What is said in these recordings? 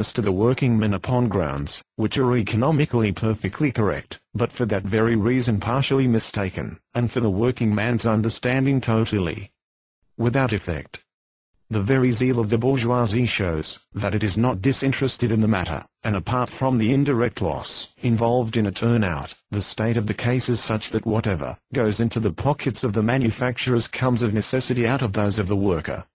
to the working men upon grounds which are economically perfectly correct, but for that very reason partially mistaken, and for the working man's understanding totally without effect. The very zeal of the bourgeoisie shows that it is not disinterested in the matter, and apart from the indirect loss involved in a turnout, the state of the case is such that whatever goes into the pockets of the manufacturers comes of necessity out of those of the worker.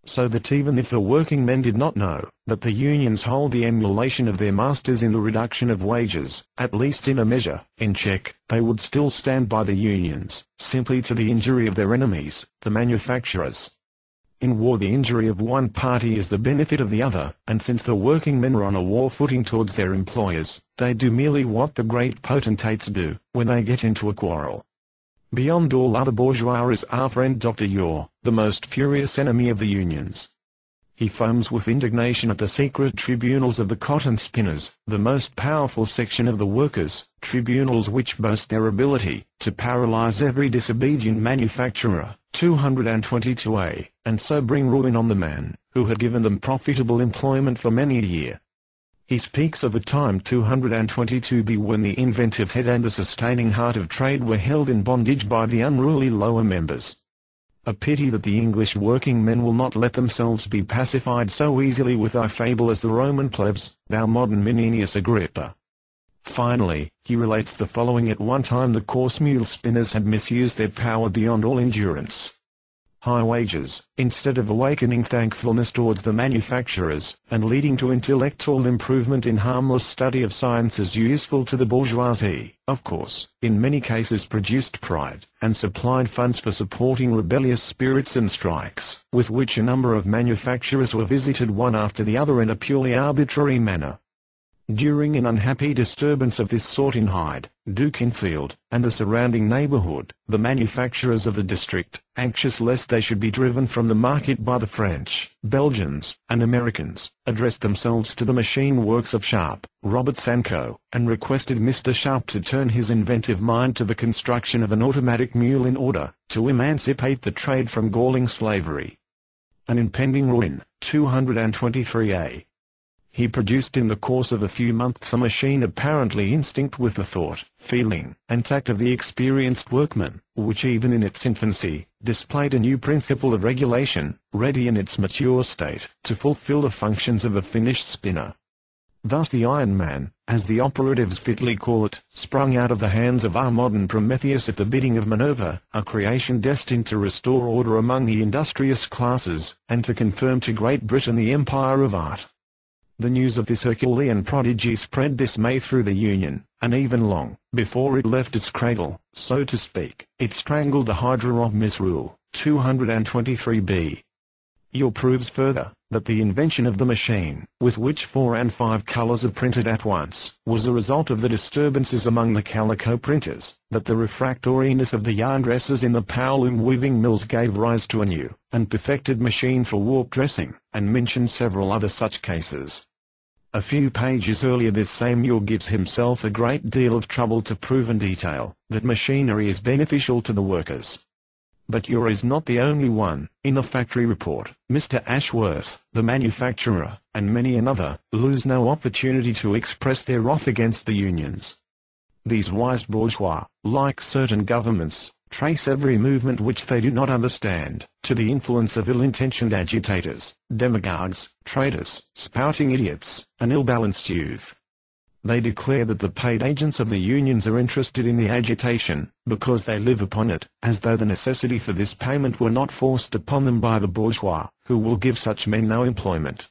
So that even if the working men did not know that the unions hold the emulation of their masters in the reduction of wages, at least in a measure, in check, they would still stand by the unions, simply to the injury of their enemies, the manufacturers. In war the injury of one party is the benefit of the other, and since the working men are on a war footing towards their employers, they do merely what the great potentates do, when they get into a quarrel. Beyond all other bourgeois is our friend Dr. Ure, the most furious enemy of the unions. He foams with indignation at the secret tribunals of the cotton spinners, the most powerful section of the workers, tribunals which boast their ability to paralyze every disobedient manufacturer, 222a, and so bring ruin on the man who had given them profitable employment for many a year. He speaks of a time 222b when the inventive head and the sustaining heart of trade were held in bondage by the unruly lower members. A pity that the English working men will not let themselves be pacified so easily with thy fable as the Roman plebs, thou modern Menenius Agrippa. Finally, he relates the following: at one time the coarse mule spinners had misused their power beyond all endurance. High wages, instead of awakening thankfulness towards the manufacturers, and leading to intellectual improvement in harmless study of sciences useful to the bourgeoisie, of course, in many cases produced pride, and supplied funds for supporting rebellious spirits and strikes, with which a number of manufacturers were visited one after the other in a purely arbitrary manner. During an unhappy disturbance of this sort in Hyde, Dukinfield, and the surrounding neighborhood, the manufacturers of the district, anxious lest they should be driven from the market by the French, Belgians, and Americans, addressed themselves to the machine works of Sharp, Roberts & Co., and requested Mr. Sharp to turn his inventive mind to the construction of an automatic mule in order to emancipate the trade from galling slavery. An impending ruin, 223a. He produced in the course of a few months a machine apparently instinct with the thought, feeling, and tact of the experienced workman, which even in its infancy, displayed a new principle of regulation, ready in its mature state, to fulfill the functions of a finished spinner. Thus the Iron Man, as the operatives fitly call it, sprung out of the hands of our modern Prometheus at the bidding of Minerva, a creation destined to restore order among the industrious classes, and to confirm to Great Britain the empire of art. The news of this Herculean prodigy spread dismay through the Union, and even long before it left its cradle, so to speak, it strangled the hydra of misrule, 223b. Ure proves further, that the invention of the machine, with which 4 and 5 colors are printed at once, was a result of the disturbances among the calico printers, that the refractoriness of the yarn dressers in the powerloom weaving mills gave rise to a new and perfected machine for warp dressing, and mentions several other such cases. A few pages earlier this same Ure gives himself a great deal of trouble to prove in detail that machinery is beneficial to the workers. But Ure is not the only one. In the factory report, Mr. Ashworth, the manufacturer, and many another, lose no opportunity to express their wrath against the unions. These wise bourgeois, like certain governments, trace every movement which they do not understand, to the influence of ill-intentioned agitators, demagogues, traitors, spouting idiots, and ill-balanced youth. They declare that the paid agents of the unions are interested in the agitation, because they live upon it, as though the necessity for this payment were not forced upon them by the bourgeois, who will give such men no employment.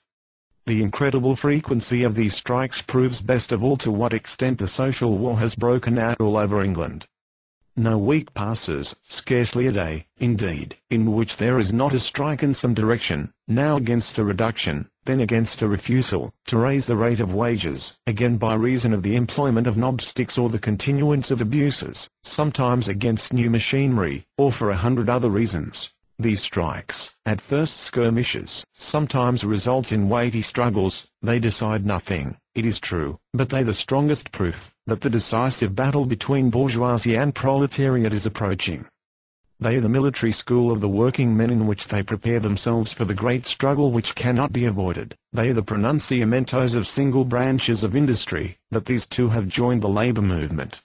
The incredible frequency of these strikes proves best of all to what extent the social war has broken out all over England. No week passes, scarcely a day, indeed, in which there is not a strike in some direction, now against a reduction, then against a refusal to raise the rate of wages, again by reason of the employment of knobsticks or the continuance of abuses, sometimes against new machinery, or for 100 other reasons. These strikes, at first skirmishes, sometimes result in weighty struggles. They decide nothing, it is true, but they the strongest proof that the decisive battle between bourgeoisie and proletariat is approaching. They are the military school of the working men in which they prepare themselves for the great struggle which cannot be avoided. They are the pronunciamentos of single branches of industry, that these two have joined the labor movement.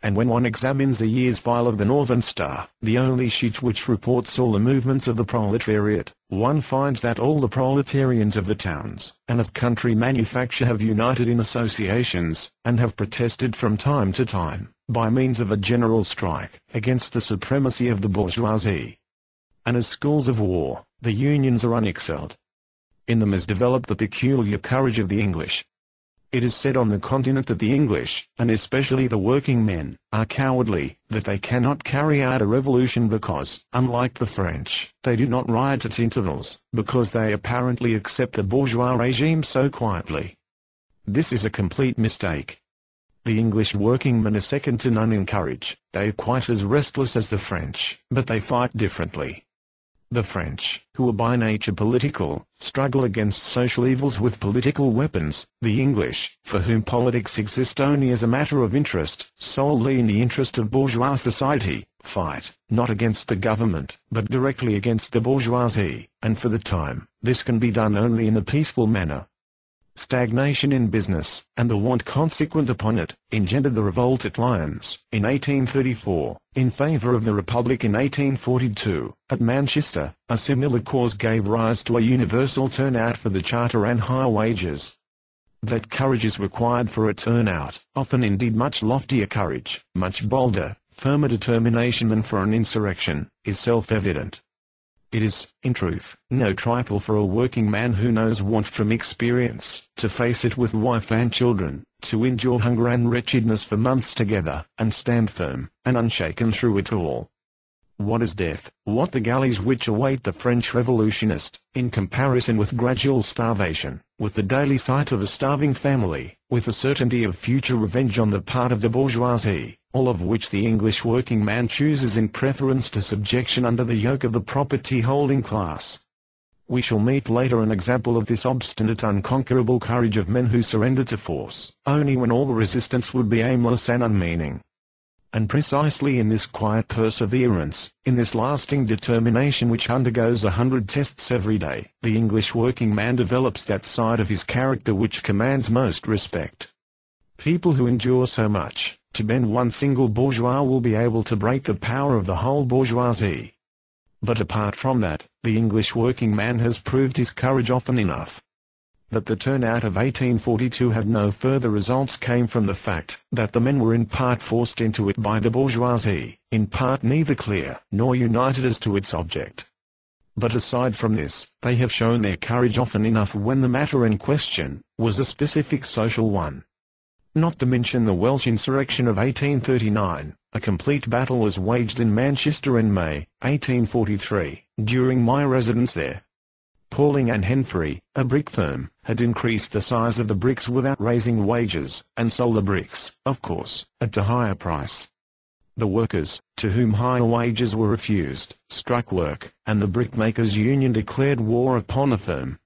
And when one examines a year's file of the Northern Star, the only sheet which reports all the movements of the proletariat, one finds that all the proletarians of the towns and of country manufacture have united in associations, and have protested from time to time, by means of a general strike, against the supremacy of the bourgeoisie. And as schools of war, the unions are unexcelled. In them is developed the peculiar courage of the English. It is said on the continent that the English, and especially the working men, are cowardly, that they cannot carry out a revolution because, unlike the French, they do not riot at intervals, because they apparently accept the bourgeois regime so quietly. This is a complete mistake. The English working men are second to none in courage. They are quite as restless as the French, but they fight differently. The French, who are by nature political, struggle against social evils with political weapons. The English, for whom politics exist only as a matter of interest, solely in the interest of bourgeois society, fight, not against the government, but directly against the bourgeoisie, and for the time, this can be done only in a peaceful manner. Stagnation in business, and the want consequent upon it, engendered the revolt at Lyons, in 1834, in favour of the Republic in 1842, at Manchester, a similar cause gave rise to a universal turnout for the Charter and higher wages. That courage is required for a turnout, often indeed much loftier courage, much bolder, firmer determination than for an insurrection, is self-evident. It is, in truth, no trifle for a working man who knows want from experience, to face it with wife and children, to endure hunger and wretchedness for months together, and stand firm and unshaken through it all. What is death, what the galleys which await the French revolutionist, in comparison with gradual starvation, with the daily sight of a starving family, with the certainty of future revenge on the part of the bourgeoisie, all of which the English working man chooses in preference to subjection under the yoke of the property-holding class? We shall meet later an example of this obstinate unconquerable courage of men who surrender to force, only when all resistance would be aimless and unmeaning. And precisely in this quiet perseverance, in this lasting determination which undergoes 100 tests every day, the English working man develops that side of his character which commands most respect. People who endure so much, to bend one single bourgeois will be able to break the power of the whole bourgeoisie. But apart from that, the English working man has proved his courage often enough. That the turnout of 1842 had no further results came from the fact that the men were in part forced into it by the bourgeoisie, in part neither clear nor united as to its object. But aside from this, they have shown their courage often enough when the matter in question was a specific social one. Not to mention the Welsh insurrection of 1839, a complete battle was waged in Manchester in May, 1843, during my residence there. Pauling and Henfrey, a brick firm, had increased the size of the bricks without raising wages, and sold the bricks, of course, at a higher price. The workers, to whom higher wages were refused, struck work, and the brickmakers' union declared war upon the firm.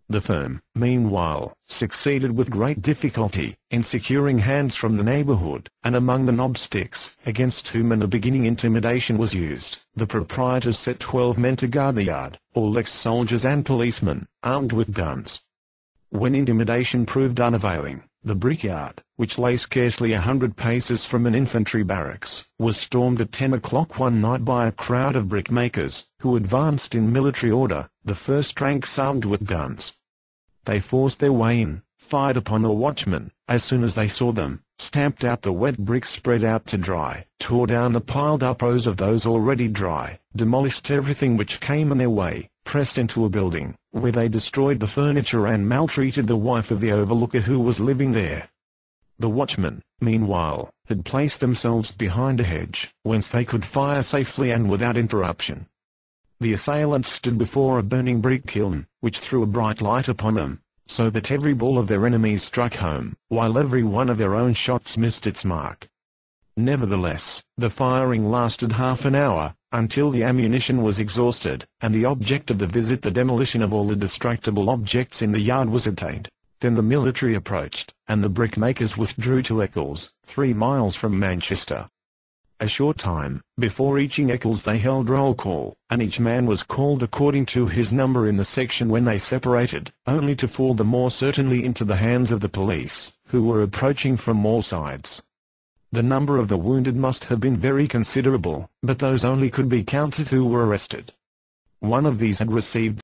The firm, meanwhile, succeeded with great difficulty in securing hands from the neighborhood, and among the knobsticks, against whom in the beginning intimidation was used, the proprietors set 12 men to guard the yard, all ex-soldiers and policemen, armed with guns. When intimidation proved unavailing, the brickyard, which lay scarcely 100 paces from an infantry barracks, was stormed at 10 o'clock one night by a crowd of brickmakers, who advanced in military order, the first ranks armed with guns. They forced their way in, fired upon the watchmen, as soon as they saw them, stamped out the wet bricks spread out to dry, tore down the piled-up rows of those already dry, demolished everything which came in their way, pressed into a building, where they destroyed the furniture and maltreated the wife of the overlooker who was living there. The watchmen, meanwhile, had placed themselves behind a hedge, whence they could fire safely and without interruption. The assailants stood before a burning brick kiln, which threw a bright light upon them, so that every ball of their enemies struck home, while every one of their own shots missed its mark. Nevertheless, the firing lasted half an hour, until the ammunition was exhausted, and the object of the visit, the demolition of all the destructible objects in the yard, was attained. Then the military approached, and the brickmakers withdrew to Eccles, 3 miles from Manchester. A short time before reaching Eccles they held roll call, and each man was called according to his number in the section when they separated, only to fall the more certainly into the hands of the police, who were approaching from all sides. The number of the wounded must have been very considerable, but those only could be counted who were arrested. One of these had received